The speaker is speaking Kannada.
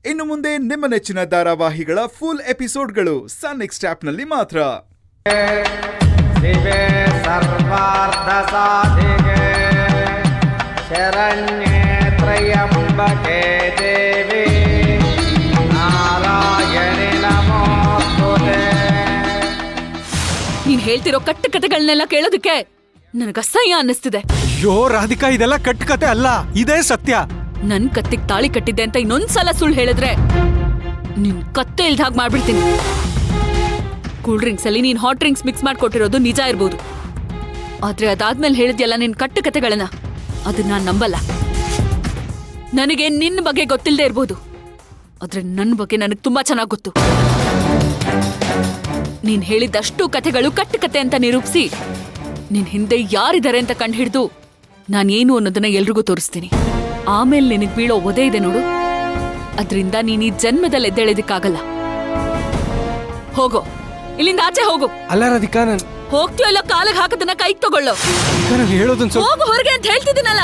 ಇನ್ನು ಮುಂದೆ ನಿಮ್ಮ ನೆಚ್ಚಿನ ಧಾರಾವಾಹಿಗಳ ಫುಲ್ ಎಪಿಸೋಡ್ಗಳು ಸನ್ ನೆಕ್ಸ್ಟ್ ಆಪ್ನಲ್ಲಿ ಮಾತ್ರ. ಶಿವೆ ಸರ್ವಾರ್ಥ ಸಾಧಿಕೆ ಶರಣ್ಯೇ ತ್ರಯಂಬಕೆ ದೇವಿ ನಾರಾಯಣಿ ನಮೋಸ್ತುತೆ. ನೀನ್ ಹೇಳ್ತಿರೋ ಕಟ್ಟು ಕತೆಗಳನ್ನೆಲ್ಲ ಕೇಳೋದಕ್ಕೆ ನನಗ ಅಸಹ್ಯ ಅನ್ನಿಸ್ತಿದೆ. ಅಯ್ಯೋ ರಾಧಿಕಾ, ಇದೆಲ್ಲ ಕಟ್ಟುಕತೆ ಅಲ್ಲ, ಇದೇ ಸತ್ಯ. ನನ್ ಕತ್ತಿಗೆ ತಾಳಿ ಕಟ್ಟಿದ್ದೆ ಅಂತ ಇನ್ನೊಂದ್ಸಲ ಸುಳ್ಳು ಹೇಳಿದ್ರೆ ನಿನ್ ಕತ್ತೆ ಇಲ್ದ ಹಾಗೆ ಮಾಡ್ಬಿಡ್ತೀನಿ. ಕೂಲ್ ಡ್ರಿಂಕ್ಸ್ ಅಲ್ಲಿ ನೀನ್ ಹಾಟ್ ಡ್ರಿಂಕ್ಸ್ ಮಿಕ್ಸ್ ಮಾಡ್ಕೊಟ್ಟಿರೋದು ನಿಜ ಇರ್ಬೋದು, ಆದ್ರೆ ಅದಾದ್ಮೇಲೆ ಹೇಳಿದ್ಯಲ್ಲ ನಿನ್ ಕಟ್ಟು ಕತೆಗಳನ್ನ, ಅದನ್ನ ನಾನ್ ನಂಬಲ್ಲ. ನನಗೆ ನಿನ್ನ ಬಗ್ಗೆ ಗೊತ್ತಿಲ್ಲದೆ ಇರ್ಬೋದು, ಆದ್ರೆ ನನ್ನ ಬಗ್ಗೆ ನನಗೆ ತುಂಬಾ ಚೆನ್ನಾಗಿ ಗೊತ್ತು. ನೀನ್ ಹೇಳಿದಷ್ಟು ಕತೆಗಳು ಕಟ್ಟು ಕತೆ ಅಂತ ನಿರೂಪಿಸಿ ನಿನ್ ಹಿಂದೆ ಯಾರಿದ್ದಾರೆ ಅಂತ ಕಂಡು ಹಿಡಿದು ನಾನೇನು ಅನ್ನೋದನ್ನ ಎಲ್ರಿಗೂ ತೋರಿಸ್ತೀನಿ. ಆಮೇಲೆ ನಿನಗ್ ಬೀಳೋ ಒದೆ ಇದೆ ನೋಡು, ಅದ್ರಿಂದ ನೀನ್ ಈ ಜನ್ಮದಲ್ಲಿ ಎದ್ದೇಳೋದಕ್ಕಾಗಲ್ಲ. ಹೋಗೋ, ಇಲ್ಲಿಂದ ಆಚೆ ಹೋಗು. ಅಲ್ಲ ರಾಧಿಕಾ, ಹೋಗ್ತೀಯೋ ಇಲ್ಲ ಕಾಲಿಗೆ ಹಾಕದನ್ನ ಕೈಗೆ ತಗೊಳ್ಳೋ. ಹೇಳೋದನ್ ಹೋಗು ಹೊರಗೆ ಅಂತ ಹೇಳ್ತಿದ್ದೀನಲ್ಲ.